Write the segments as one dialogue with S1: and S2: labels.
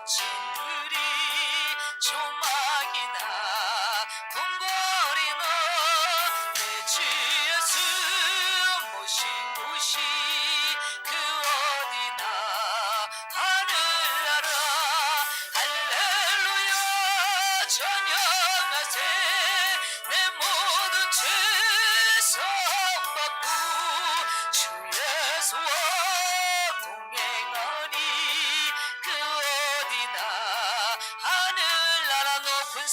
S1: 거친들이 조막이나 궁궐이나 내 주 예수 모신 곳이 그 어디나 하늘나라 할렐루야 찬양하세 내 모든 죄 사함받고 주 예수와 동행하니 그 어디나 하늘나라 높은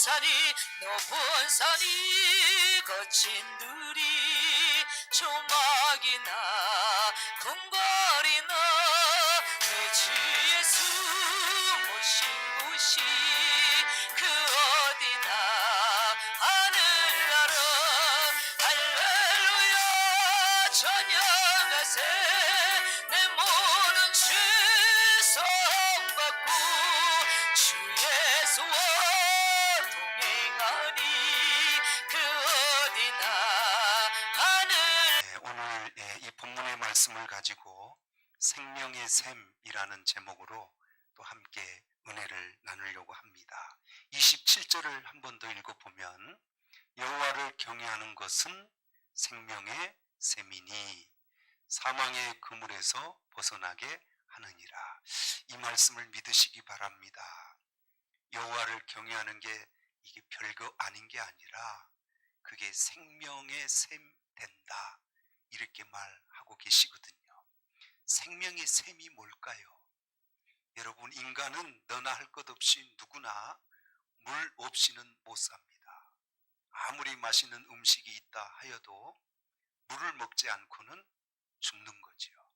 S1: 산이 거친들이 조막이나 궁궐이나 내 주 예수 모신 곳이 그 어디나 하늘나라 할렐루야 찬양하세 내 모든 죄 사함받고 주 예수와 동행하니 그 어디나 하늘.
S2: 오늘 이 본문의 말씀을 가지고 생명의 샘이라는 제목으로 또 함께 은혜를 나누려고 합니다. 27절을 한 번 더 읽어보면 여호와를 경외하는 것은 생명의 샘이니 사망의 그물에서 벗어나게 하느니라. 이 말씀을 믿으시기 바랍니다. 여호와를 경외하는 게 이게 별거 아닌 게 아니라 그게 생명의 샘 된다, 이렇게 말하고 계시거든요. 생명의 샘이 뭘까요? 여러분, 인간은 너나 할 것 없이 누구나 물 없이는 못 삽니다. 아무리 맛있는 음식이 있다 하여도 물을 먹지 않고는 죽는 거지요.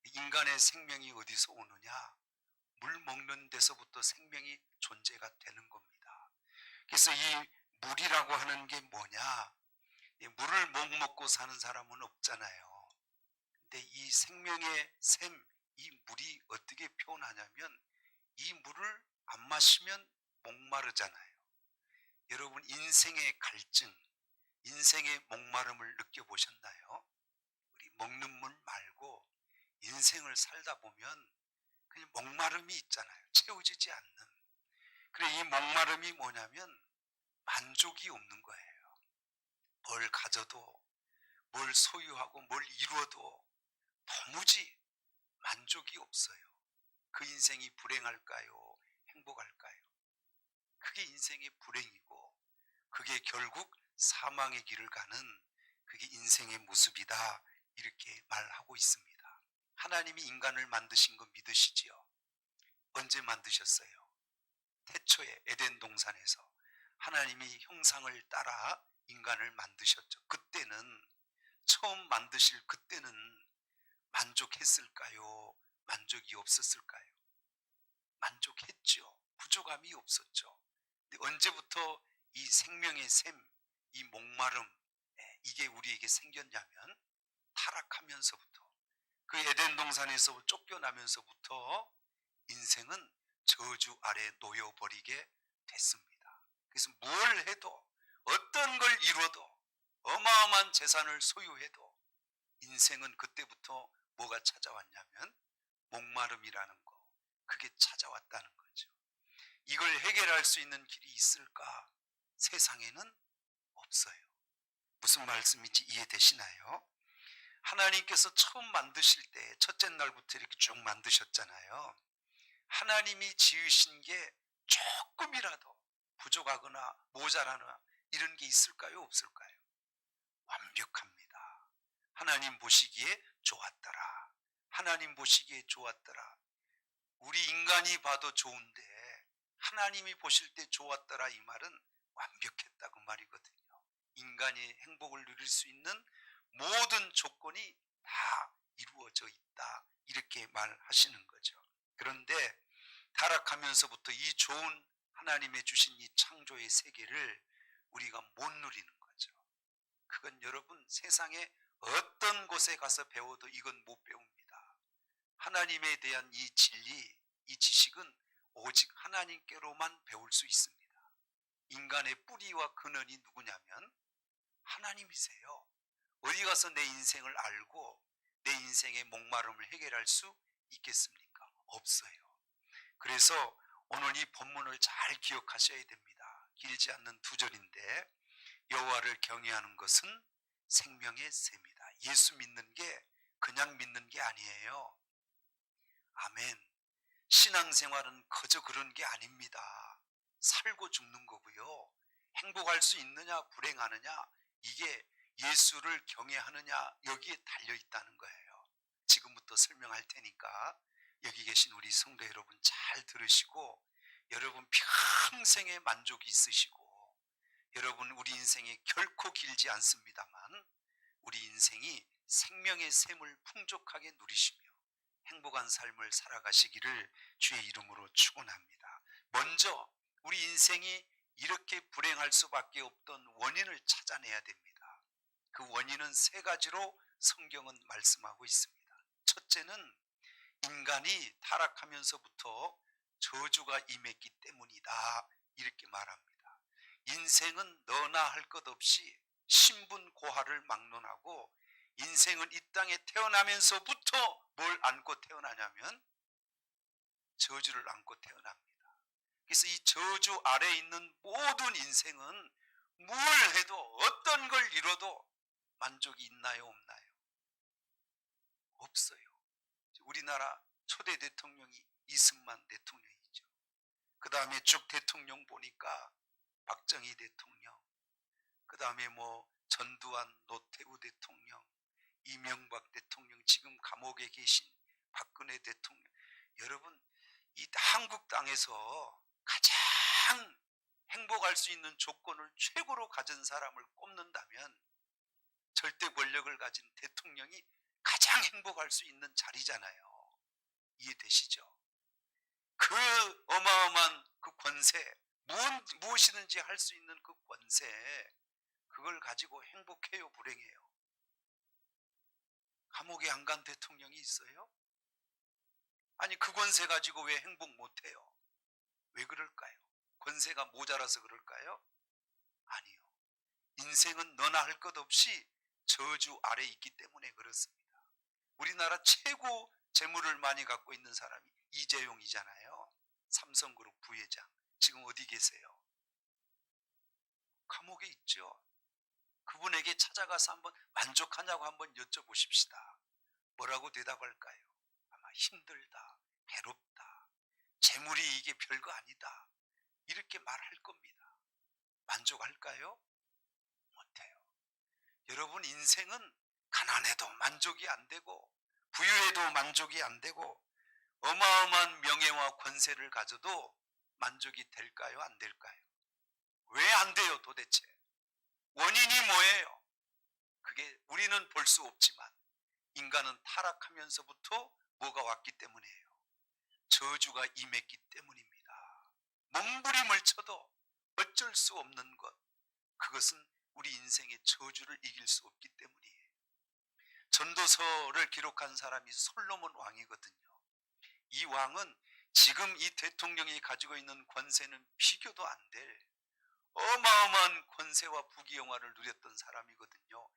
S2: 인간의 생명이 어디서 오느냐? 물 먹는 데서부터 생명이 존재가 되는 겁니다. 그래서 이 물이라고 하는 게 뭐냐? 물을 못 먹고 사는 사람은 없잖아요. 근데 이 생명의 샘, 이 물이 어떻게 표현하냐면 이 물을 안 마시면 목마르잖아요. 여러분, 인생의 갈증, 인생의 목마름을 느껴보셨나요? 우리 먹는 물 말고 인생을 살다 보면 그냥 목마름이 있잖아요. 채워지지 않는. 그래, 이 목마름이 뭐냐면 만족이 없는 거예요. 뭘 가져도, 뭘 소유하고 뭘 이루어도 도무지 만족이 없어요. 그 인생이 불행할까요? 행복할까요? 그게 인생의 불행이고 그게 결국 사망의 길을 가는 그게 인생의 모습이다, 이렇게 말하고 있습니다. 하나님이 인간을 만드신 거 믿으시지요? 언제 만드셨어요? 태초에 에덴 동산에서 하나님이 형상을 따라 인간을 만드셨죠. 그때는, 처음 만드실 그때는 만족했을까요? 만족이 없었을까요? 만족했죠. 부족함이 없었죠. 근데 언제부터 이 생명의 샘, 이 목마름, 이게 우리에게 생겼냐면 타락하면서부터, 그 에덴 동산에서 쫓겨나면서부터 인생은 저주 아래 놓여버리게 됐습니다. 그래서 뭘 해도, 어떤 걸 이루어도, 어마어마한 재산을 소유해도 인생은 그때부터 뭐가 찾아왔냐면 목마름이라는 거, 그게 찾아왔다는 거죠. 이걸 해결할 수 있는 길이 있을까? 세상에는 없어요. 무슨 말씀인지 이해되시나요? 하나님께서 처음 만드실 때 첫째 날부터 이렇게 쭉 만드셨잖아요. 하나님이 지으신 게 조금이라도 부족하거나 모자라나 이런 게 있을까요? 없을까요? 완벽합니다. 하나님 보시기에 좋았더라. 하나님 보시기에 좋았더라. 우리 인간이 봐도 좋은데 하나님이 보실 때 좋았더라, 이 말은 완벽했다 그 말이거든요. 인간이 행복을 누릴 수 있는 모든 조건이 다 이루어져 있다, 이렇게 말하시는 거죠. 그런데 타락하면서부터 이 좋은 하나님의 주신 이 창조의 세계를 우리가 못 누리는 거죠. 그건 여러분, 세상에 어떤 곳에 가서 배워도 이건 못 배웁니다. 하나님에 대한 이 진리, 이 지식은 오직 하나님께로만 배울 수 있습니다. 인간의 뿌리와 근원이 누구냐면 하나님이세요. 어디 가서 내 인생을 알고 내 인생의 목마름을 해결할 수 있겠습니까? 없어요. 그래서 오늘 이 본문을 잘 기억하셔야 됩니다. 길지 않는 두 절인데 여호와를 경외하는 것은 생명의 샘이다. 예수 믿는 게 그냥 믿는 게 아니에요. 아멘. 신앙생활은 그저 그런 게 아닙니다. 살고 죽는 거고요. 행복할 수 있느냐 불행하느냐 이게 예수를 경외하느냐 여기에 달려 있다는 거예요. 지금부터 설명할 테니까 여기 계신 우리 성도 여러분 잘 들으시고 여러분 평생의 만족이 있으시고 여러분 우리 인생이 결코 길지 않습니다만 우리 인생이 생명의 샘을 풍족하게 누리시며 행복한 삶을 살아가시기를 주의 이름으로 축원합니다. 먼저 우리 인생이 이렇게 불행할 수밖에 없던 원인을 찾아내야 됩니다. 그 원인은 세 가지로 성경은 말씀하고 있습니다. 첫째는 인간이 타락하면서부터 저주가 임했기 때문이다 이렇게 말합니다. 인생은 너나 할 것 없이 신분고하를 막론하고 인생은 이 땅에 태어나면서부터 뭘 안고 태어나냐면 저주를 안고 태어납니다. 그래서 이 저주 아래에 있는 모든 인생은 뭘 해도 어떤 걸 이뤄도 만족이 있나요 없나요? 없어요. 우리나라 초대 대통령이 이승만 대통령이죠. 그 다음에 쭉 대통령 보니까 박정희 대통령, 그 다음에 뭐 전두환, 노태우 대통령, 이명박 대통령, 지금 감옥에 계신 박근혜 대통령. 여러분 이 한국 땅에서 가장 행복할 수 있는 조건을 최고로 가진 사람을 꼽는다면 절대 권력을 가진 대통령이 가장 행복할 수 있는 자리잖아요. 이해되시죠? 그 어마어마한 그 권세, 무엇이든지 할 수 있는 그 권세, 그걸 가지고 행복해요 불행해요? 감옥에 안 간 대통령이 있어요? 아니 그 권세 가지고 왜 행복 못해요? 왜 그럴까요? 권세가 모자라서 그럴까요? 아니요. 인생은 너나 할 것 없이 저주 아래 있기 때문에 그렇습니다. 우리나라 최고 재물을 많이 갖고 있는 사람이 이재용이잖아요. 삼성그룹 부회장. 지금 어디 계세요? 감옥에 있죠. 그분에게 찾아가서 한번 만족하냐고 한번 여쭤보십시다. 뭐라고 대답할까요? 아마 힘들다, 괴롭다, 재물이 이게 별거 아니다 이렇게 말할 겁니다. 만족할까요? 못해요. 여러분 인생은 가난해도 만족이 안 되고 부유해도 만족이 안 되고 어마어마한 명예와 권세를 가져도 만족이 될까요? 안 될까요? 왜 안 돼요 도대체? 원인이 뭐예요? 그게 우리는 볼 수 없지만 인간은 타락하면서부터 뭐가 왔기 때문이에요? 저주가 임했기 때문입니다. 몸부림을 쳐도 어쩔 수 없는 것, 그것은 우리 인생의 저주를 이길 수 없기 때문이에요. 전도서를 기록한 사람이 솔로몬 왕이거든요. 이 왕은 지금 이 대통령이 가지고 있는 권세는 비교도 안 될 어마어마한 권세와 부귀영화를 누렸던 사람이거든요.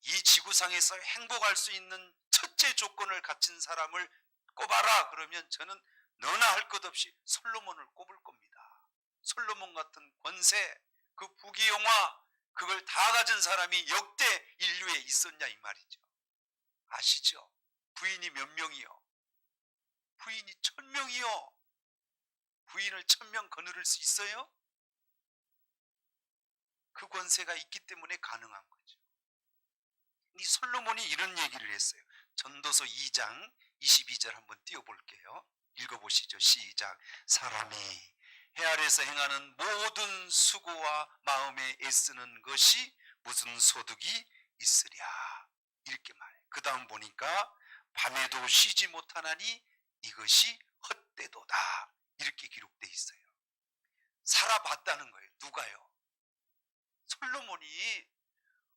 S2: 이 지구상에서 행복할 수 있는 첫째 조건을 갖춘 사람을 꼽아라 그러면 저는 너나 할 것 없이 솔로몬을 꼽을 겁니다. 솔로몬 같은 권세, 그 부귀영화, 그걸 다 가진 사람이 역대 인류에 있었냐 이 말이죠. 아시죠? 부인이 몇 명이요? 부인이 1000명이요. 부인을 1000명 거느릴 수 있어요? 그 권세가 있기 때문에 가능한 거죠. 이 솔로몬이 이런 얘기를 했어요. 전도서 2장 22절 한번 띄워볼게요. 읽어보시죠. 시작. 사람이 해 아래서 행하는 모든 수고와 마음에 애쓰는 것이 무슨 소득이 있으랴 이렇게 말해요. 그 다음 보니까 밤에도 쉬지 못하나니 이것이 헛되도다 이렇게 기록되어 있어요. 살아봤다는 거예요. 누가요? 솔로몬이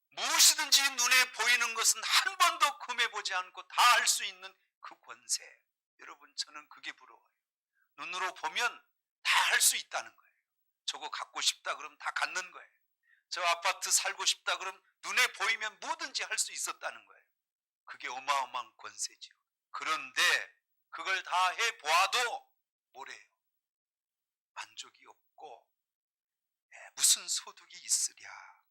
S2: 무엇이든지 눈에 보이는 것은 한 번도 금해보지 않고 다 할 수 있는 그 권세. 여러분 저는 그게 부러워요. 눈으로 보면 다 할 수 있다는 거예요. 저거 갖고 싶다 그러면 다 갖는 거예요. 저 아파트 살고 싶다 그러면 눈에 보이면 뭐든지 할 수 있었다는 거예요. 그게 어마어마한 권세죠. 그런데 그걸 다 해보아도 뭐래요? 만족이 없고 무슨 소득이 있으랴.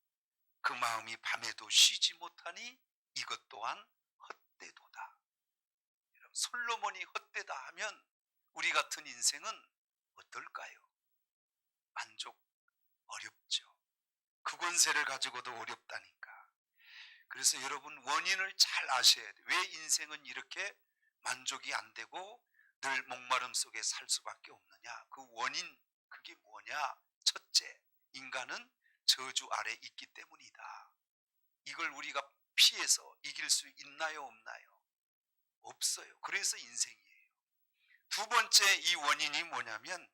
S2: 그 마음이 밤에도 쉬지 못하니 이것 또한 헛되도다. 솔로몬이 헛되다 하면 우리 같은 인생은 어떨까요? 만족 어렵죠. 그 권세를 가지고도 어렵다니까. 그래서 여러분 원인을 잘 아셔야 돼요. 왜 인생은 이렇게 만족이 안 되고 늘 목마름 속에 살 수밖에 없느냐. 그 원인 그게 뭐냐. 첫째, 인간은 저주 아래 있기 때문이다. 이걸 우리가 피해서 이길 수 있나요 없나요? 없어요. 그래서 인생이에요. 두 번째 이 원인이 뭐냐면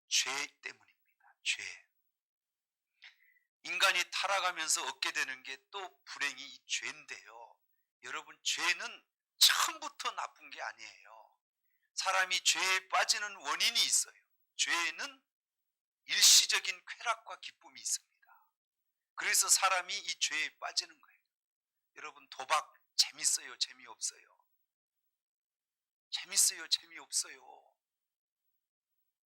S2: 죄 때문입니다. 죄. 인간이 타락하면서 얻게 되는 게 또 불행이 이 죄인데요. 여러분 죄는 처음부터 나쁜 게 아니에요. 사람이 죄에 빠지는 원인이 있어요. 죄에는 일시적인 쾌락과 기쁨이 있습니다. 그래서 사람이 이 죄에 빠지는 거예요. 여러분 도박 재밌어요? 재미없어요? 재밌어요? 재미없어요?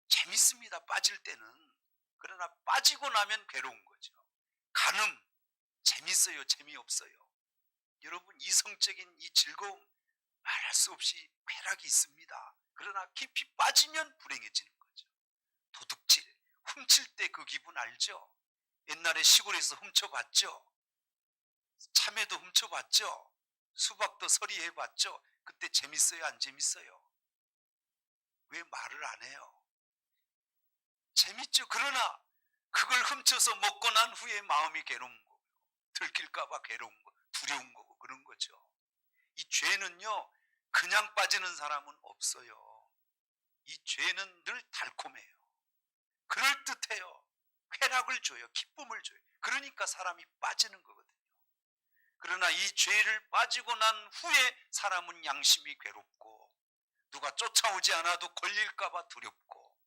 S2: 재밌습니다. 빠질 때는. 그러나 빠지고 나면 괴로운 거죠. 간음 재밌어요? 재미없어요? 여러분 이성적인 이 즐거움 말할 수 없이 쾌락이 있습니다. 그러나 깊이 빠지면 불행해지는 거죠. 도둑질 훔칠 때 그 기분 알죠? 옛날에 시골에서 훔쳐봤죠? 참외도 훔쳐봤죠? 수박도 서리해봤죠? 그때 재밌어요? 안 재밌어요? 왜 말을 안 해요? 재밌죠. 그러나 그걸 훔쳐서 먹고 난 후에 마음이 괴로운 거고요. 들킬까봐 괴로운 거, 두려운 거고 그런 거죠. 이 죄는요 그냥 빠지는 사람은 없어요. 이 죄는 늘 달콤해요. 그럴듯해요. 쾌락을 줘요. 기쁨을 줘요. 그러니까 사람이 빠지는 거거든요. 그러나 이 죄를 빠지고 난 후에 사람은 양심이 괴롭고 누가 쫓아오지 않아도 걸릴까봐 두렵고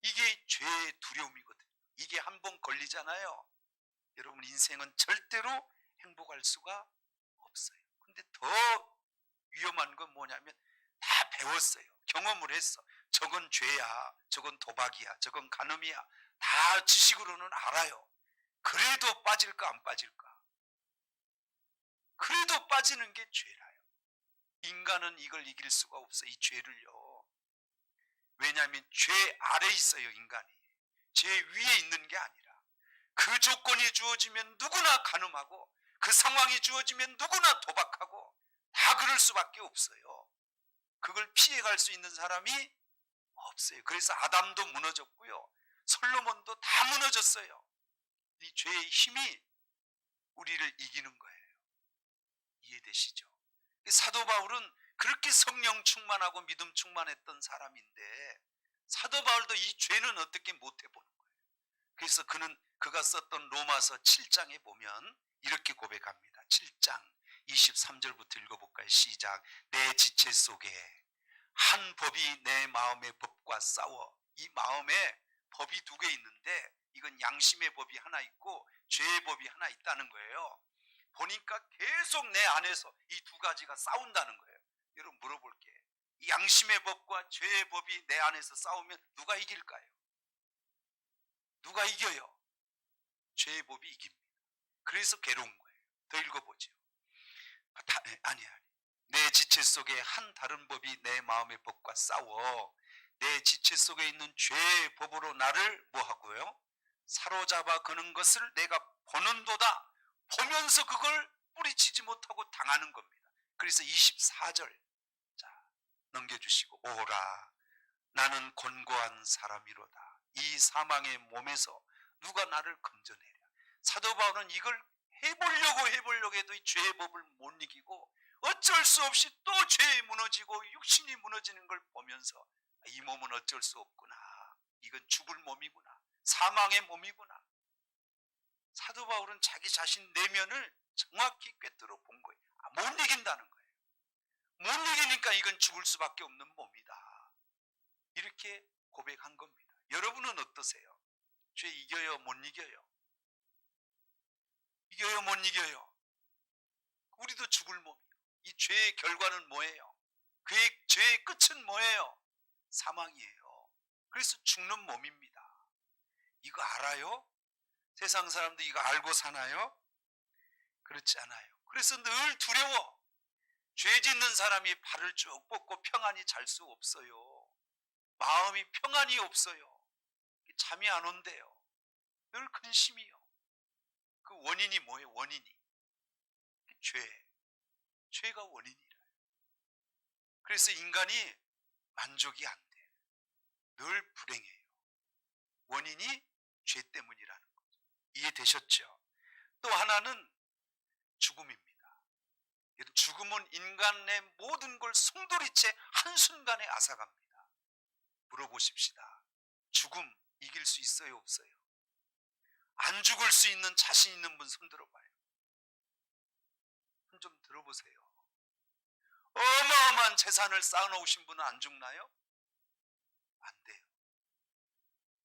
S2: 이게 죄의 두려움이거든요. 이게 한 번 걸리잖아요. 여러분 인생은 절대로 행복할 수가 없어요. 근데 더 위험한 건 뭐냐면 다 배웠어요. 경험을 했어. 저건 죄야. 저건 도박이야. 저건 간음이야. 다 지식으로는 알아요. 그래도 빠질까 안 빠질까? 그래도 빠지는 게 죄라요. 인간은 이걸 이길 수가 없어. 이 죄를요. 왜냐하면 죄 아래 있어요. 인간이. 죄 위에 있는 게 아니라 그 조건이 주어지면 누구나 간음하고 그 상황이 주어지면 누구나 도박하고 다 그럴 수밖에 없어요. 그걸 피해갈 수 있는 사람이 없어요. 그래서 아담도 무너졌고요. 솔로몬도 다 무너졌어요. 이 죄의 힘이 우리를 이기는 거예요. 이해되시죠? 사도 바울은 그렇게 성령 충만하고 믿음 충만했던 사람인데 사도 바울도 이 죄는 어떻게 못 해보는 거예요. 그래서 그가 썼던 로마서 7장에 보면 이렇게 고백합니다. 7장 23절부터 읽어볼까요? 시작. 내 지체 속에 한 법이 내 마음의 법과 싸워. 이 마음에 법이 두 개 있는데 이건 양심의 법이 하나 있고 죄의 법이 하나 있다는 거예요. 보니까 계속 내 안에서 이 두 가지가 싸운다는 거예요. 여러분 물어볼게. 이 양심의 법과 죄의 법이 내 안에서 싸우면 누가 이길까요? 누가 이겨요? 죄의 법이 이깁니다. 그래서 괴로운 거예요. 더 읽어보죠. 아니야. 내 지체 속에 한 다른 법이 내 마음의 법과 싸워 내 지체 속에 있는 죄의 법으로 나를 뭐하고요? 사로잡아 거는 것을 내가 보는도다. 보면서 그걸 뿌리치지 못하고 당하는 겁니다. 그래서 24절 자 넘겨주시고 오라 나는 곤고한 사람이로다. 이 사망의 몸에서 누가 나를 건져내랴. 사도 바울은 이걸 해보려고 해도 이 죄의 법을 못 이기고 어쩔 수 없이 또 죄에 무너지고 육신이 무너지는 걸 보면서 이 몸은 어쩔 수 없구나. 이건 죽을 몸이구나. 사망의 몸이구나. 사도 바울은 자기 자신 내면을 정확히 꿰뚫어 본 거예요. 못 이긴다는 거예요. 못 이기니까 이건 죽을 수밖에 없는 몸이다. 이렇게 고백한 겁니다. 여러분은 어떠세요? 죄 이겨요? 못 이겨요? 이겨요? 못 이겨요? 우리도 죽을 몸이에요. 이 죄의 결과는 뭐예요? 그의 죄의 끝은 뭐예요? 사망이에요. 그래서 죽는 몸입니다. 이거 알아요? 세상 사람도 이거 알고 사나요? 그렇지 않아요. 그래서 늘 두려워. 죄 짓는 사람이 발을 쭉 뻗고 평안히 잘 수 없어요. 마음이 평안이 없어요. 잠이 안 온대요. 늘 근심이요. 그 원인이 뭐예요? 원인이 죄가 원인이라. 그래서 인간이 만족이 안 돼. 늘 불행해요. 원인이 죄 때문이라는 거죠. 이해되셨죠? 또 하나는 죽음입니다. 죽음은 인간의 모든 걸 송두리째 한순간에 앗아갑니다. 물어보십시다. 죽음 이길 수 있어요, 없어요? 안 죽을 수 있는 자신 있는 분 손 들어봐요. 손 좀 들어보세요. 어마어마한 재산을 쌓아놓으신 분은 안 죽나요? 안 돼요.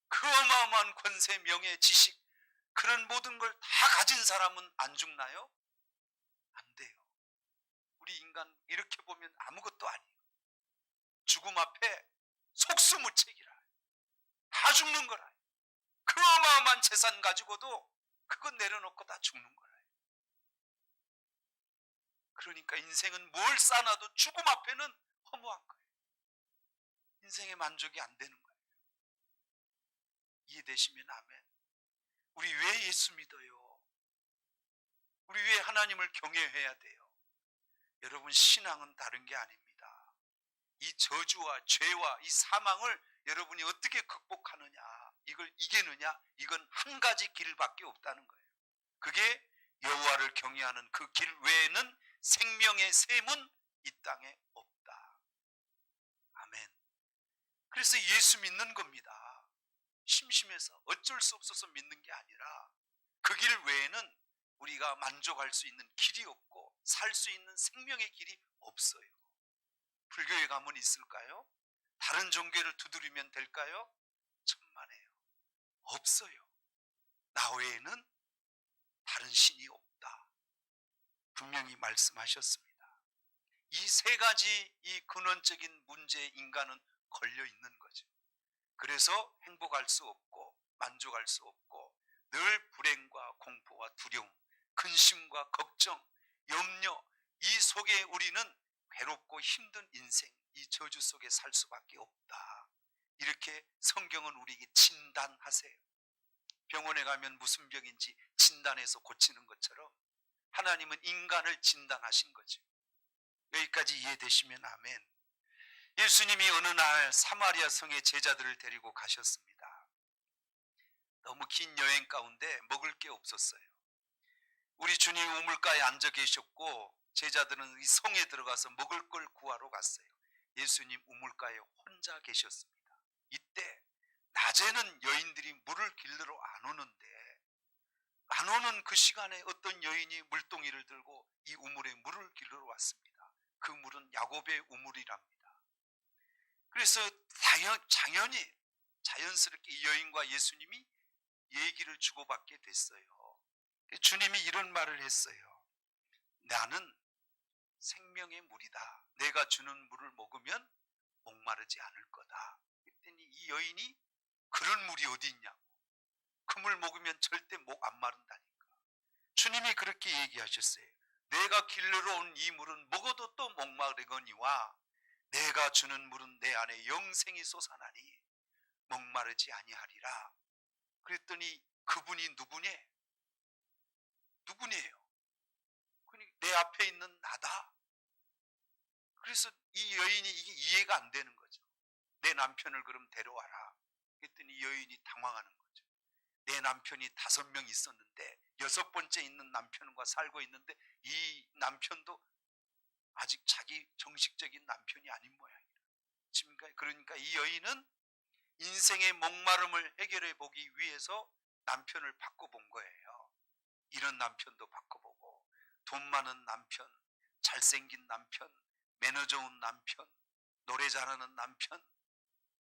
S2: 그 어마어마한 권세, 명예, 지식, 그런 모든 걸 다 가진 사람은 안 죽나요? 안 돼요. 우리 인간 이렇게 보면 아무것도 아니에요. 죽음 앞에 속수무책이라. 다 죽는 거라. 그 어마어마한 재산 가지고도 그거 내려놓고 다 죽는 거라. 그러니까 인생은 뭘 쌓아놔도 죽음 앞에는 허무한 거예요. 인생의 만족이 안 되는 거예요. 이해되시면 아멘. 우리 왜 예수 믿어요? 우리 왜 하나님을 경외해야 돼요? 여러분, 신앙은 다른 게 아닙니다. 이 저주와 죄와 이 사망을 여러분이 어떻게 극복하느냐, 이걸 이기느냐, 이건 한 가지 길밖에 없다는 거예요. 그게 여호와를 경외하는 그 길 외에는 생명의 샘은 이 땅에 없다. 아멘. 그래서 예수 믿는 겁니다. 심심해서 어쩔 수 없어서 믿는 게 아니라 그 길 외에는 우리가 만족할 수 있는 길이 없고 살 수 있는 생명의 길이 없어요. 불교에 가면 있을까요? 다른 종교를 두드리면 될까요? 천만에요. 없어요. 나 외에는 다른 신이 없다. 분명히 말씀하셨습니다. 이 세 가지 이 근원적인 문제에 인간은 걸려 있는 거죠. 그래서 행복할 수 없고 만족할 수 없고 늘 불행과 공포와 두려움, 근심과 걱정, 염려, 이 속에 우리는 괴롭고 힘든 인생, 이 저주 속에 살 수밖에 없다. 이렇게 성경은 우리에게 진단하세요. 병원에 가면 무슨 병인지 진단해서 고치는 것처럼 하나님은 인간을 진단하신 거죠. 여기까지 이해되시면 아멘. 예수님이 어느 날 사마리아 성에 제자들을 데리고 가셨습니다. 너무 긴 여행 가운데 먹을 게 없었어요. 우리 주님 우물가에 앉아 계셨고 제자들은 이 성에 들어가서 먹을 걸 구하러 갔어요. 예수님 우물가에 혼자 계셨습니다. 이때 낮에는 여인들이 물을 길르러 안 오는데 안 오는 그 시간에 어떤 여인이 물동이를 들고 이 우물에 물을 길르러 왔습니다. 그 물은 야곱의 우물이랍니다. 그래서 당연히 자연스럽게 이 여인과 예수님이 얘기를 주고받게 됐어요. 주님이 이런 말을 했어요. 나는 생명의 물이다. 내가 주는 물을 먹으면 목마르지 않을 거다. 그랬더니 이 여인이 그런 물이 어디 있냐고. 그 물 먹으면 절대 목 안 마른다니까. 주님이 그렇게 얘기하셨어요. 내가 길르러 온 이 물은 먹어도 또 목마르거니와 내가 주는 물은 내 안에 영생이 솟아나니 목마르지 아니하리라. 그랬더니 그분이 누구네요? 내 앞에 있는 나다. 그래서 이 여인이 이게 이해가 안 되는 거죠. 내 남편을 그럼 데려와라. 그랬더니 여인이 당황하는 거죠. 내 남편이 5명 있었는데 6번째 있는 남편과 살고 있는데 이 남편도 아직 자기 정식적인 남편이 아닌 모양이에요. 그러니까 이 여인은 인생의 목마름을 해결해 보기 위해서 남편을 바꿔본 거예요. 이런 남편도 바꿔보고 돈 많은 남편, 잘생긴 남편, 매너 좋은 남편, 노래 잘하는 남편.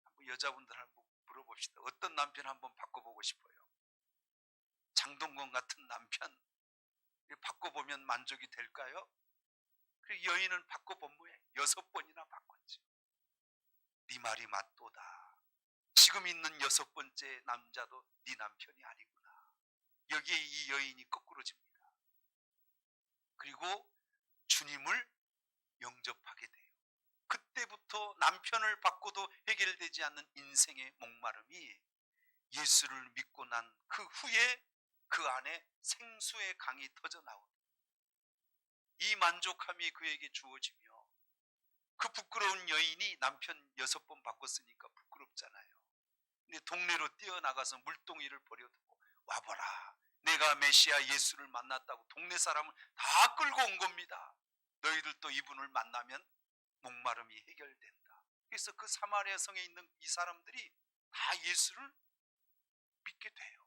S2: 한번 여자분들 한번 물어봅시다. 어떤 남편 한번 바꿔보고 싶어요? 장동건 같은 남편 바꿔보면 만족이 될까요? 그 여인은 바꿔본 모양 6번이나 바꿨죠. 네 말이 맞도다. 지금 있는 여섯 번째 남자도 네 남편이 아니구나. 여기에 이 여인이 거꾸로집니다. 그리고 주님을 영접하게 돼요. 그때부터 남편을 바꿔도 해결되지 않는 인생의 목마름이 예수를 믿고 난 그 후에 그 안에 생수의 강이 터져 나오는 이 만족함이 그에게 주어지며, 그 부끄러운 여인이 남편 6번 바꿨으니까 부끄럽잖아요. 근데 동네로 뛰어나가서 물동이를 버려두고 와보라, 내가 메시아 예수를 만났다고 동네 사람을 다 끌고 온 겁니다. 너희들도 이분을 만나면 목마름이 해결된다. 그래서 그 사마리아 성에 있는 이 사람들이 다 예수를 믿게 돼요.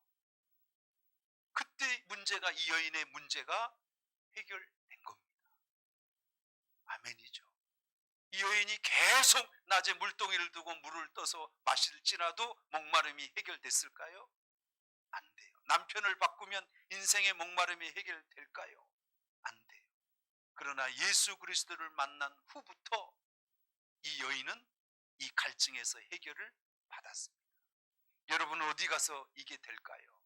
S2: 그때 문제가, 이 여인의 문제가 해결된 겁니다. 아멘이죠. 이 여인이 계속 낮에 물동이를 두고 물을 떠서 마실지라도 목마름이 해결됐을까요? 안 돼요. 남편을 바꾸면 인생의 목마름이 해결될까요? 안 돼요. 그러나 예수 그리스도를 만난 후부터 이 여인은 이 갈증에서 해결을 받았습니다. 여러분은 어디 가서 이게 될까요?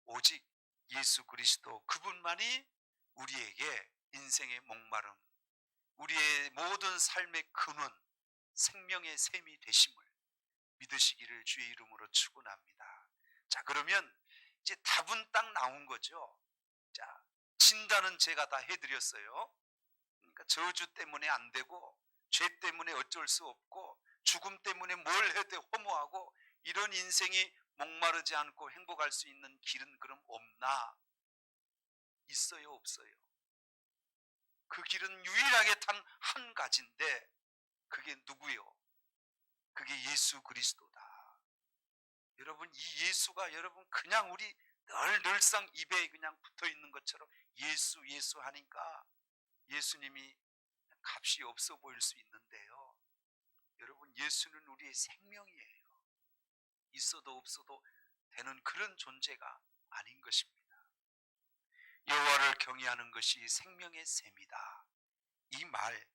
S2: 오직 예수 그리스도 그분만이 우리에게 인생의 목마름, 우리의 모든 삶의 근원, 생명의 샘이 되심을 믿으시기를 주의 이름으로 축원합니다. 자, 그러면 이제 답은 딱 나온 거죠. 자, 진단은 제가 다 해드렸어요. 그러니까 저주 때문에 안 되고, 죄 때문에 어쩔 수 없고, 죽음 때문에 뭘 해도 허무하고, 이런 인생이 목마르지 않고 행복할 수 있는 길은 그럼 없나? 있어요, 없어요? 그 길은 유일하게 단 한 가지인데, 그게 누구요? 그게 예수 그리스도다. 여러분, 이 예수가 여러분 그냥 우리 늘상 입에 그냥 붙어 있는 것처럼 예수 예수 하니까 예수님이 값이 없어 보일 수 있는데요, 여러분 예수는 우리의 생명이에요. 있어도 없어도 되는 그런 존재가 아닌 것입니다. 여호와를 경외하는 것이 생명의 샘이다. 이 말,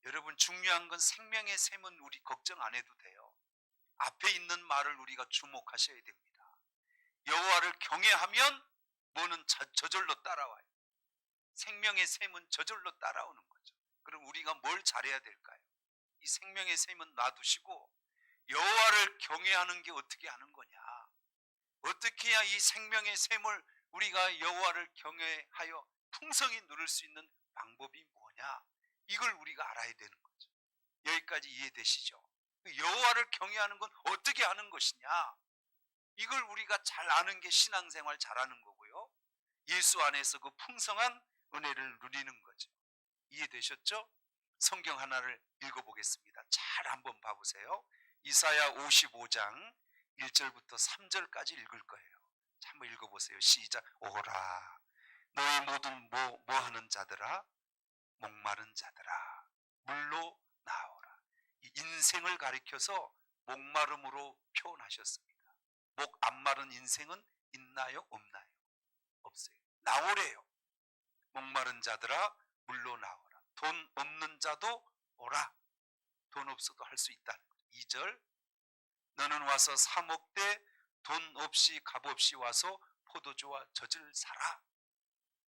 S2: 여러분 중요한 건 생명의 샘은 우리 걱정 안 해도 돼요. 앞에 있는 말을 우리가 주목하셔야 됩니다. 여호와를 경외하면 뭐는 저절로 따라와요. 생명의 샘은 저절로 따라오는 거죠. 그럼 우리가 뭘 잘해야 될까요? 이 생명의 샘은 놔두시고 여호와를 경외하는 게 어떻게 하는 거냐? 어떻게 해야 이 생명의 샘을 우리가 여호와를 경외하여 풍성히 누릴 수 있는 방법이 뭐냐? 이걸 우리가 알아야 되는 거죠. 여기까지 이해되시죠? 여호와를 경외하는 건 어떻게 하는 것이냐? 이걸 우리가 잘 아는 게 신앙생활 잘하는 거고요, 예수 안에서 그 풍성한 은혜를 누리는 거죠. 이해되셨죠? 성경 하나를 읽어보겠습니다. 잘 한번 봐보세요. 이사야 55장 1절부터 3절까지 읽을 거예요. 한번 읽어보세요. 시작. 오라 너희 모든 뭐 하는 자들아, 목마른 자들아, 물로 나오라. 이 인생을 가리켜서 목마름으로 표현하셨습니다. 목 안 마른 인생은 있나요? 없나요? 없어요. 나오래요. 목마른 자들아 물로 나오라. 돈 없는 자도 오라. 돈 없어도 할 수 있다는 거예요. 2절. 너는 와서 사 먹되 돈 없이 값 없이 와서 포도주와 젖을 사라.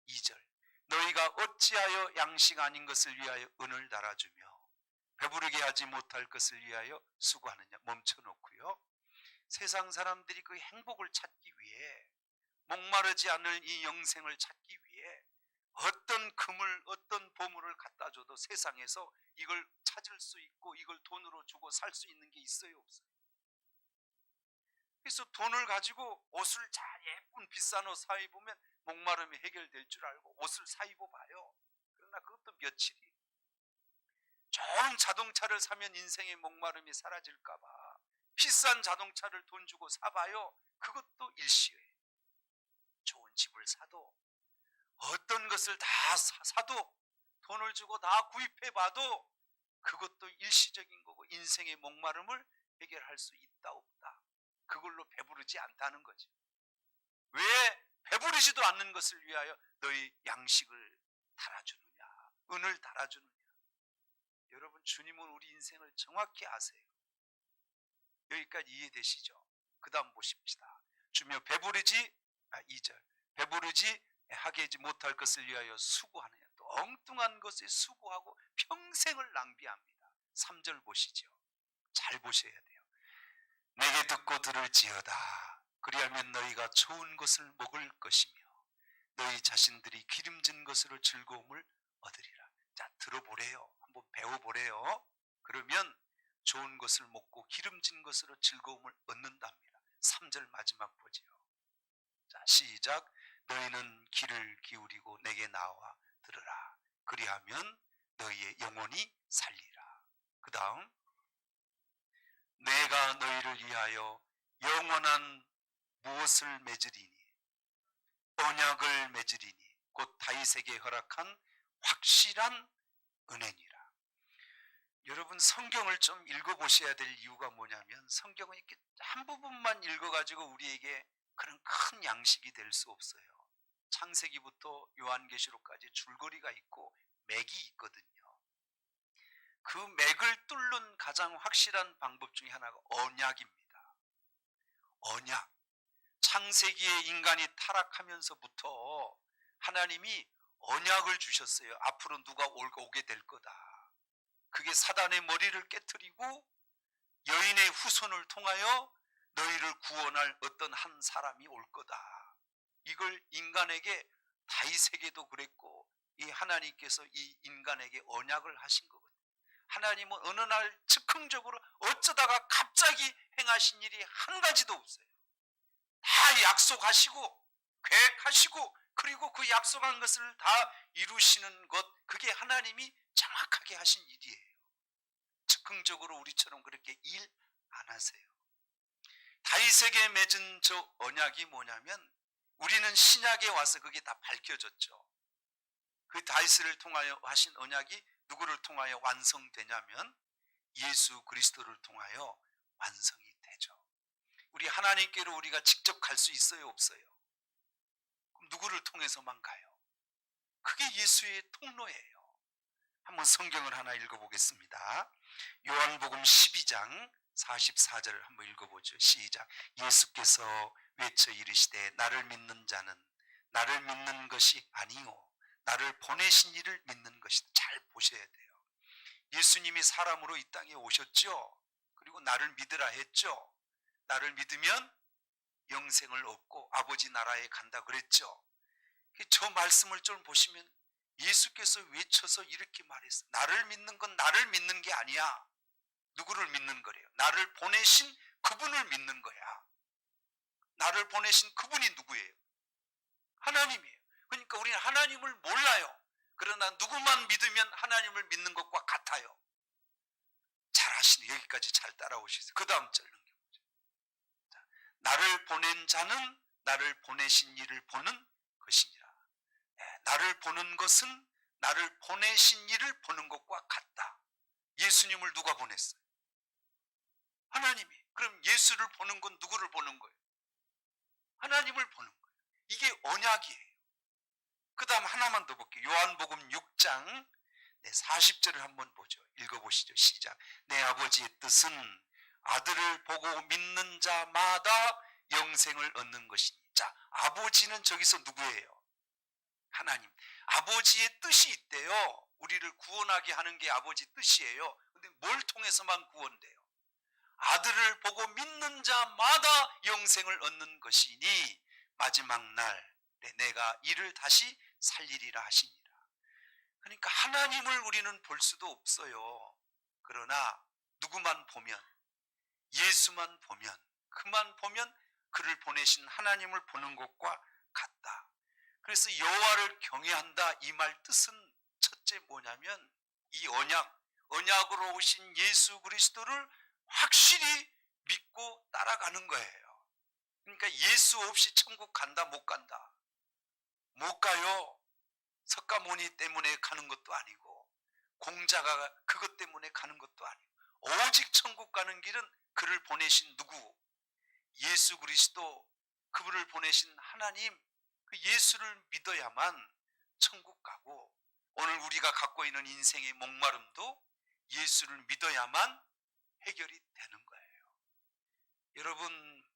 S2: 2절. 너희가 어찌하여 양식 아닌 것을 위하여 은을 달아주며 배부르게 하지 못할 것을 위하여 수고하느냐. 멈춰놓고요, 세상 사람들이 그 행복을 찾기 위해, 목마르지 않을 이 영생을 찾기 위해 어떤 금을 어떤 보물을 갖다 줘도 세상에서 이걸 찾을 수 있고 이걸 돈으로 주고 살 수 있는 게 있어요, 없어요? 그래서 돈을 가지고 옷을 잘 예쁜 비싼 옷 사 입으면 목마름이 해결될 줄 알고 옷을 사 입어봐요. 그러나 그것도 며칠이. 좋은 자동차를 사면 인생의 목마름이 사라질까봐 비싼 자동차를 돈 주고 사봐요. 그것도 일시예요. 좋은 집을 사도, 어떤 것을 다 사도, 돈을 주고 다 구입해봐도 그것도 일시적인 거고 인생의 목마름을 해결할 수 있다 없다, 그걸로 배부르지 않다는 거죠. 왜 배부르지도 않는 것을 위하여 너희 양식을 달아주느냐, 은을 달아주느냐. 여러분, 주님은 우리 인생을 정확히 아세요. 여기까지 이해되시죠? 그 다음 보십시다. 주며 배부르지 2절 배부르지 하게 지 못할 것을 위하여 수고하느냐. 또 엉뚱한 것에 수고하고 평생을 낭비합니다. 3절 보시죠. 잘 보셔야 돼요. 내게 듣고 들을지어다. 그리하면 너희가 좋은 것을 먹을 것이며 너희 자신들이 기름진 것으로 즐거움을 얻으리라. 자, 들어보래요. 한번 배워보래요. 그러면 좋은 것을 먹고 기름진 것으로 즐거움을 얻는답니다. 3절 마지막 보지요. 자, 시작. 너희는 귀를 기울이고 내게 나와 들으라. 그리하면 너희의 영혼이 살리라. 그 다음 내가 너희를 위하여 영원한 무엇을 맺으리니 언약을 맺으리니 곧 다윗에게 허락한 확실한 은혜니라. 여러분 성경을 좀 읽어보셔야 될 이유가 뭐냐면 성경은 이렇게 한 부분만 읽어가지고 우리에게 그런 큰 양식이 될 수 없어요. 창세기부터 요한계시록까지 줄거리가 있고 맥이 있거든요. 그 맥을 뚫는 가장 확실한 방법 중에 하나가 언약입니다. 언약. 창세기에 인간이 타락하면서부터 하나님이 언약을 주셨어요. 앞으로 누가 오게 될 거다. 그게 사단의 머리를 깨트리고 여인의 후손을 통하여 너희를 구원할 어떤 한 사람이 올 거다. 이걸 인간에게 다윗에게도 그랬고 이 하나님께서 이 인간에게 언약을 하신 거거든요. 하나님은 어느 날 즉흥적으로 어쩌다가 갑자기 행하신 일이 한 가지도 없어요. 다 약속하시고 계획하시고 그리고 그 약속한 것을 다 이루시는 것, 그게 하나님이 정확하게 하신 일이에요. 즉흥적으로 우리처럼 그렇게 일 안 하세요. 다윗에게 맺은 저 언약이 뭐냐면 우리는 신약에 와서 그게 다 밝혀졌죠. 그 다윗을 통하여 하신 언약이 누구를 통하여 완성되냐면 예수 그리스도를 통하여 완성이 되죠. 우리 하나님께로 우리가 직접 갈 수 있어요, 없어요? 그럼 누구를 통해서만 가요? 그게 예수의 통로예요. 한번 성경을 하나 읽어보겠습니다. 요한복음 12장 44절을 한번 읽어보죠. 시작. 예수께서 외쳐 이르시되 나를 믿는 자는 나를 믿는 것이 아니요 나를 보내신 이를 믿는 것이다. 잘 보셔야 돼요. 예수님이 사람으로 이 땅에 오셨죠. 그리고 나를 믿으라 했죠. 나를 믿으면 영생을 얻고 아버지 나라에 간다 그랬죠. 저 말씀을 좀 보시면 예수께서 외쳐서 이렇게 말했어요. 나를 믿는 건 나를 믿는 게 아니야. 누구를 믿는 거래요? 나를 보내신 그분을 믿는 거야. 나를 보내신 그분이 누구예요? 하나님이에요. 그러니까 우리는 하나님을 몰라요. 그러나 누구만 믿으면 하나님을 믿는 것과 같아요. 잘 아시네. 여기까지 잘 따라오시세요. 그 다음 절 넘겨보죠. 나를 보낸 자는 나를 보내신 이를 보는 것이니라. 나를 보는 것은 나를 보내신 이를 보는 것과 같다. 예수님을 누가 보냈어요? 하나님이. 그럼 예수를 보는 건 누구를 보는 거예요? 하나님을 보는 거예요. 이게 언약이에요. 그 다음 하나만 더 볼게요. 요한복음 6장 40절을 한번 보죠. 읽어보시죠. 시작. 내 아버지의 뜻은 아들을 보고 믿는 자마다 영생을 얻는 것이니. 자, 아버지는 저기서 누구예요? 하나님. 아버지의 뜻이 있대요. 우리를 구원하게 하는 게 아버지 뜻이에요. 근데 뭘 통해서만 구원돼요? 아들을 보고 믿는 자마다 영생을 얻는 것이니 마지막 날 내가 이를 다시 살리리라 하시니라. 그러니까 하나님을 우리는 볼 수도 없어요. 그러나 누구만 보면, 예수만 보면, 그만 보면 그를 보내신 하나님을 보는 것과 같다. 그래서 여호와를 경외한다 이 말 뜻은 첫째 뭐냐면 이 언약으로 오신 예수 그리스도를 확실히 믿고 따라가는 거예요. 그러니까 예수 없이 천국 간다 못 간다? 못 가요. 석가모니 때문에 가는 것도 아니고 공자가 그것 때문에 가는 것도 아니고 오직 천국 가는 길은 그를 보내신 누구? 예수 그리스도, 그분을 보내신 하나님, 그 예수를 믿어야만 천국 가고 오늘 우리가 갖고 있는 인생의 목마름도 예수를 믿어야만 해결이 되는 거예요. 여러분,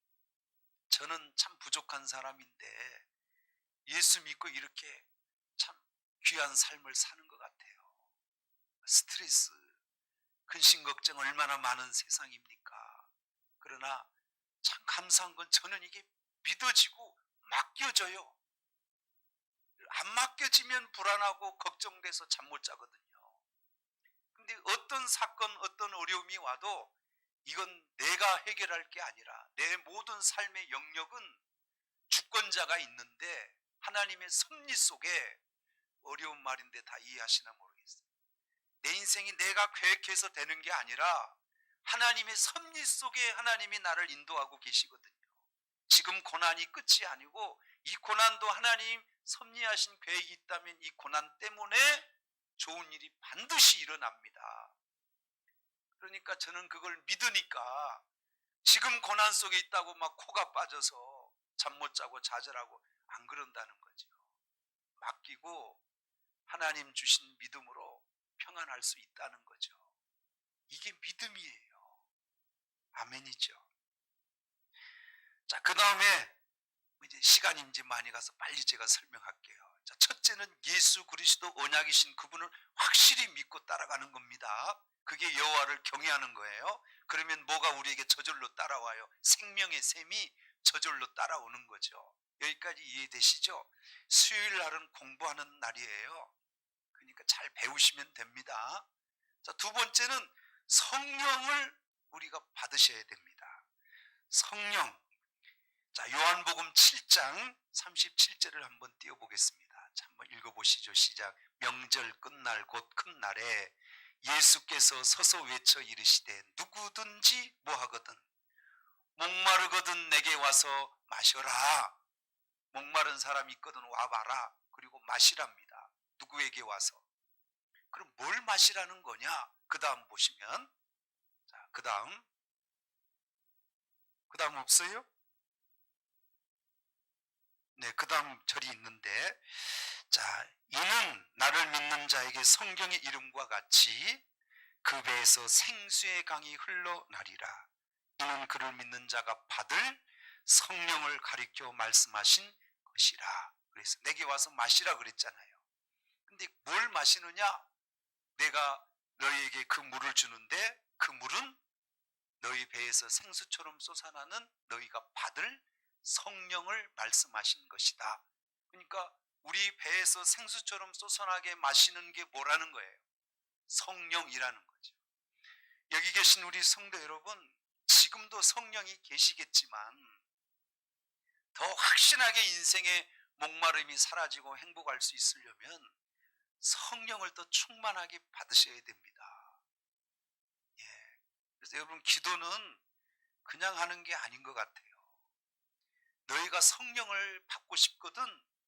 S2: 저는 참 부족한 사람인데 예수 믿고 이렇게 참 귀한 삶을 사는 것 같아요. 스트레스, 근심 걱정 얼마나 많은 세상입니까? 그러나 참 감사한 건 저는 이게 믿어지고 맡겨져요. 안 맡겨지면 불안하고 걱정돼서 잠 못 자거든요. 근데 어떤 사건, 어떤 어려움이 와도 이건 내가 해결할 게 아니라 내 모든 삶의 영역은 주권자가 있는데 하나님의 섭리 속에, 어려운 말인데 다 이해하시나 모르겠어요. 내 인생이 내가 계획해서 되는 게 아니라 하나님의 섭리 속에 하나님이 나를 인도하고 계시거든요. 지금 고난이 끝이 아니고 이 고난도 하나님 섭리하신 계획이 있다면 이 고난 때문에 좋은 일이 반드시 일어납니다. 그러니까 저는 그걸 믿으니까 지금 고난 속에 있다고 막 코가 빠져서 잠 못 자고 좌절하고 안 그런다는 거죠. 맡기고 하나님 주신 믿음으로 평안할 수 있다는 거죠. 이게 믿음이에요. 아멘이죠. 자, 그 다음에 이제 시간이 이제 많이 가서 빨리 제가 설명할게요. 자, 첫째는 예수 그리스도 언약이신 그분을 확실히 믿고 따라가는 겁니다. 그게 여호와를 경외하는 거예요. 그러면 뭐가 우리에게 저절로 따라와요? 생명의 샘이 저절로 따라오는 거죠. 여기까지 이해되시죠? 수요일 날은 공부하는 날이에요. 그러니까 잘 배우시면 됩니다. 자, 두 번째는 성령을 우리가 받으셔야 됩니다. 성령. 자, 요한복음 7장 37절을 한번 띄워보겠습니다. 자, 한번 읽어보시죠. 시작. 명절 끝날 곧 큰 날에 예수께서 서서 외쳐 이르시되 누구든지 뭐하거든 목마르거든 내게 와서 마셔라. 목마른 사람이 있거든 와봐라. 그리고 마시랍니다. 누구에게 와서. 그럼 뭘 마시라는 거냐? 그 다음 보시면, 자, 그 다음 없어요? 네, 그 다음 절이 있는데, 자, 이는 나를 믿는 자에게 성경의 이름과 같이 그 배에서 생수의 강이 흘러나리라. 이는 그를 믿는 자가 받을 성령을 가리켜 말씀하신 것이라. 그래서 내게 와서 마시라 그랬잖아요. 근데 뭘 마시느냐? 내가 너희에게 그 물을 주는데 그 물은 너희 배에서 생수처럼 솟아나는 너희가 받을 성령을 말씀하신 것이다. 그러니까 우리 배에서 생수처럼 솟아나게 마시는 게 뭐라는 거예요? 성령이라는 거죠. 여기 계신 우리 성도 여러분, 지금도 성령이 계시겠지만 더 확신하게 인생의 목마름이 사라지고 행복할 수 있으려면 성령을 더 충만하게 받으셔야 됩니다. 예. 그래서 여러분, 기도는 그냥 하는 게 아닌 것 같아요. 너희가 성령을 받고 싶거든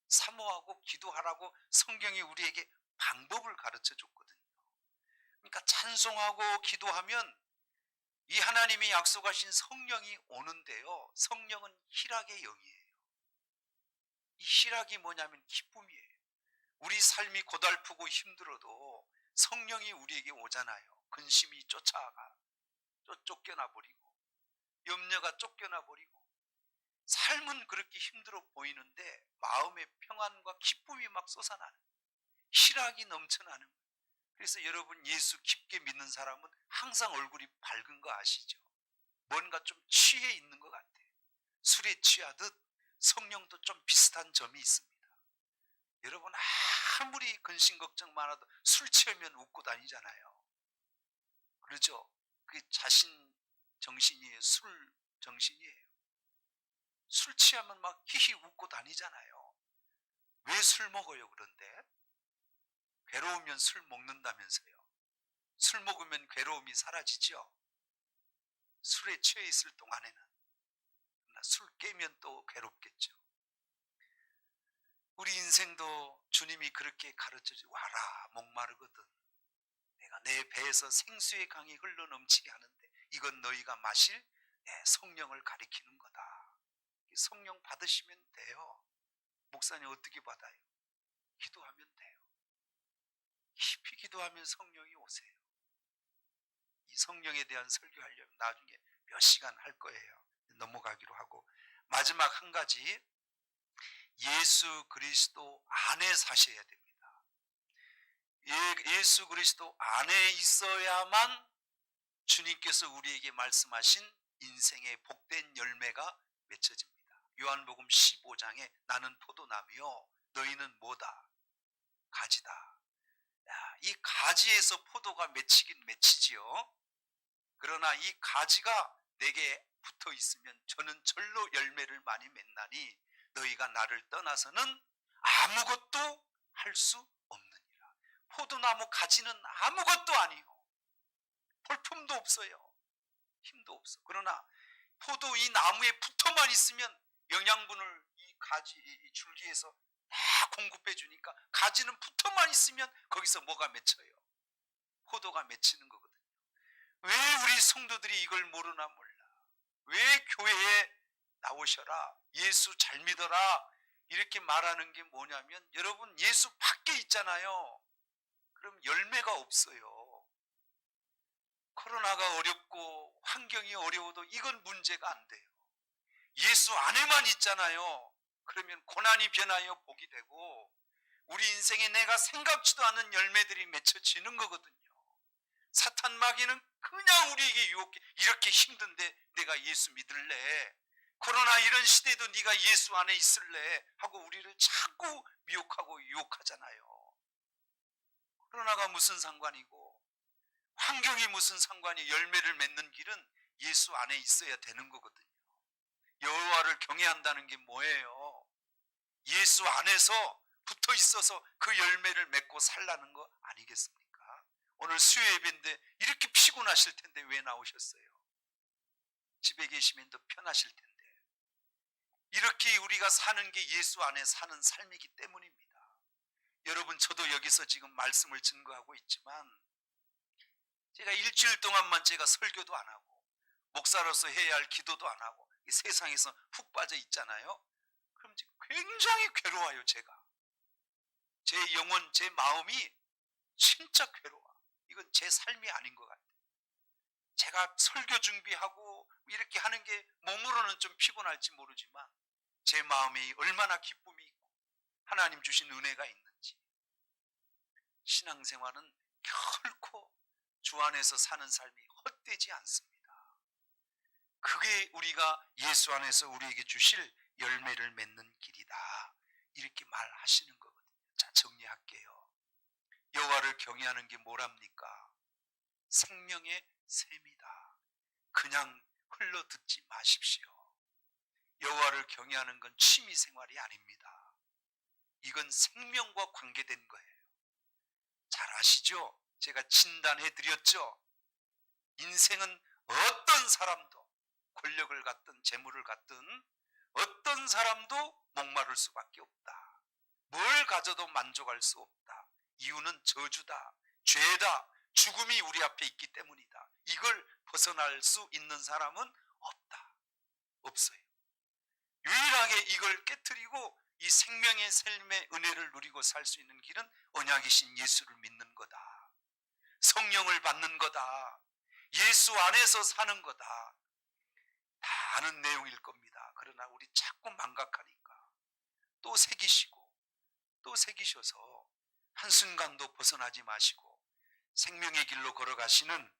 S2: 사모하고 기도하라고 성경이 우리에게 방법을 가르쳐 줬거든요. 그러니까 찬송하고 기도하면 이 하나님이 약속하신 성령이 오는데요. 성령은 희락의 영이에요. 이 희락이 뭐냐면 기쁨이에요. 우리 삶이 고달프고 힘들어도 성령이 우리에게 오잖아요. 근심이 쫓겨나 버리고 염려가 쫓겨나 버리고 삶은 그렇게 힘들어 보이는데 마음의 평안과 기쁨이 막 솟아나는, 희락이 넘쳐나는 거예요. 그래서 여러분, 예수 깊게 믿는 사람은 항상 얼굴이 밝은 거 아시죠? 뭔가 좀 취해 있는 것 같아요. 술에 취하듯 성령도 좀 비슷한 점이 있습니다. 여러분, 아무리 근심 걱정 많아도 술 취하면 웃고 다니잖아요. 그러죠? 그게 자신 정신이에요. 술 정신이에요. 술 취하면 막 히히 웃고 다니잖아요. 왜 술 먹어요? 그런데 괴로우면 술 먹는다면서요. 술 먹으면 괴로움이 사라지죠. 술에 취해 있을 동안에는. 그러나 술 깨면 또 괴롭겠죠. 우리 인생도 주님이 그렇게 가르쳐주고 와라 목마르거든 내가 내 배에서 생수의 강이 흘러넘치게 하는데 이건 너희가 마실 내 성령을 가리키는 거다. 성령 받으시면 돼요. 목사님 어떻게 받아요? 기도하면 돼요. 깊이 기도하면 성령이 오세요. 이 성령에 대한 설교하려면 나중에 몇 시간 할 거예요. 넘어가기로 하고, 마지막 한 가지, 예수 그리스도 안에 사셔야 됩니다. 예수 그리스도 안에 있어야만 주님께서 우리에게 말씀하신 인생의 복된 열매가 맺혀집니다. 요한복음 15장에 나는 포도나무요 너희는 뭐다? 가지다. 이 가지에서 포도가 맺히긴 맺히지요. 그러나 이 가지가 내게 붙어 있으면 저는 절로 열매를 많이 맺나니 너희가 나를 떠나서는 아무것도 할 수 없느니라. 포도나무 가지는 아무것도 아니요, 볼품도 없어요, 힘도 없어. 그러나 포도 이 나무에 붙어만 있으면 영양분을 이 가지 이 줄기에서 다 공급해 주니까 가지는 붙어만 있으면 거기서 뭐가 맺혀요? 포도가 맺히는 거거든요. 왜 우리 성도들이 이걸 모르나 몰라. 왜 교회에 나오셔라, 예수 잘 믿어라 이렇게 말하는 게 뭐냐면, 여러분 예수 밖에 있잖아요. 그럼 열매가 없어요. 코로나가 어렵고 환경이 어려워도 이건 문제가 안 돼요. 예수 안에만 있잖아요. 그러면 고난이 변하여 복이 되고 우리 인생에 내가 생각지도 않은 열매들이 맺혀지는 거거든요. 사탄 마귀는 그냥 우리에게 유혹해. 이렇게 힘든데 내가 예수 믿을래? 코로나 이런 시대에도 네가 예수 안에 있을래? 하고 우리를 자꾸 미혹하고 유혹하잖아요. 코로나가 무슨 상관이고 환경이 무슨 상관이, 열매를 맺는 길은 예수 안에 있어야 되는 거거든요. 여호와를 경외한다는 게 뭐예요? 예수 안에서 붙어 있어서 그 열매를 맺고 살라는 거 아니겠습니까? 오늘 수요 예배인데 이렇게 피곤하실 텐데 왜 나오셨어요? 집에 계시면 더 편하실 텐데. 이렇게 우리가 사는 게 예수 안에 사는 삶이기 때문입니다. 여러분, 저도 여기서 지금 말씀을 증거하고 있지만 제가 일주일 동안만 제가 설교도 안 하고 목사로서 해야 할 기도도 안 하고 세상에서 훅 빠져 있잖아요. 그럼 굉장히 괴로워요. 제가 제 영혼, 제 마음이 진짜 괴로워. 이건 제 삶이 아닌 것 같아요. 제가 설교 준비하고 이렇게 하는 게 몸으로는 좀 피곤할지 모르지만 제 마음에 얼마나 기쁨이 있고 하나님 주신 은혜가 있는지. 신앙생활은 결코 주 안에서 사는 삶이 헛되지 않습니다. 그게 우리가 예수 안에서 우리에게 주실 열매를 맺는 길이다, 이렇게 말하시는 거거든요. 자, 정리할게요. 여호와를 경외하는 게 뭐랍니까? 생명의 샘이다. 그냥 흘러 듣지 마십시오. 여호와를 경외하는 건 취미생활이 아닙니다. 이건 생명과 관계된 거예요. 잘 아시죠? 제가 진단해 드렸죠? 인생은 어떤 사람도 권력을 갖든 재물을 갖든 어떤 사람도 목마를 수밖에 없다. 뭘 가져도 만족할 수 없다. 이유는 저주다, 죄다, 죽음이 우리 앞에 있기 때문이다. 이걸 벗어날 수 있는 사람은 없다. 없어요. 유일하게 이걸 깨트리고 이 생명의 삶의 은혜를 누리고 살 수 있는 길은 언약이신 예수를 믿는 거다. 성령을 받는 거다. 예수 안에서 사는 거다. 다 아는 내용일 겁니다. 그러나 우리 자꾸 망각하니까 또 새기시고 또 새기셔서 한순간도 벗어나지 마시고 생명의 길로 걸어가시는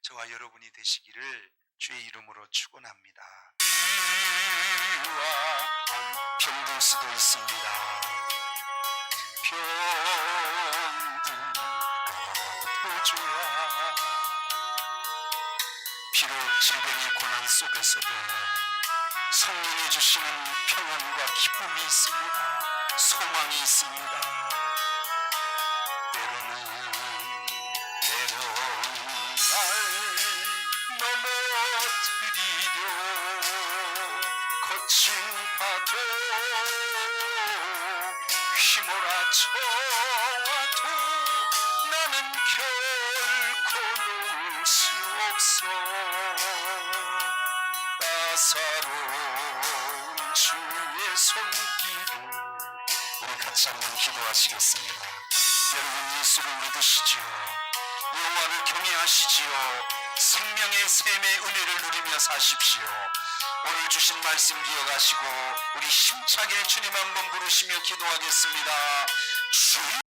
S2: 저와 여러분이 되시기를 주의 이름으로 축원합니다. 병들 수도 있습니다. 병든 도주야. 비록 질병의 고난 속에서도 성령이 주시는 평안과 기쁨이 있습니다. 소망이 있습니다. 때로는 날 넘어뜨리려 거친 파도 휘몰아쳐와도 나는 결코 놓을 수 없어. 따사로운 주의 손길을. 우리 같이 한번 기도하시겠습니다. 여러분, 예수를 믿으시지요? 여호와를 경외하시지요? 생명의 샘의 은혜를 누리며 사십시오. 오늘 주신 말씀 기억하시고 우리 힘차게 주님 한번 부르시며 기도하겠습니다. 주여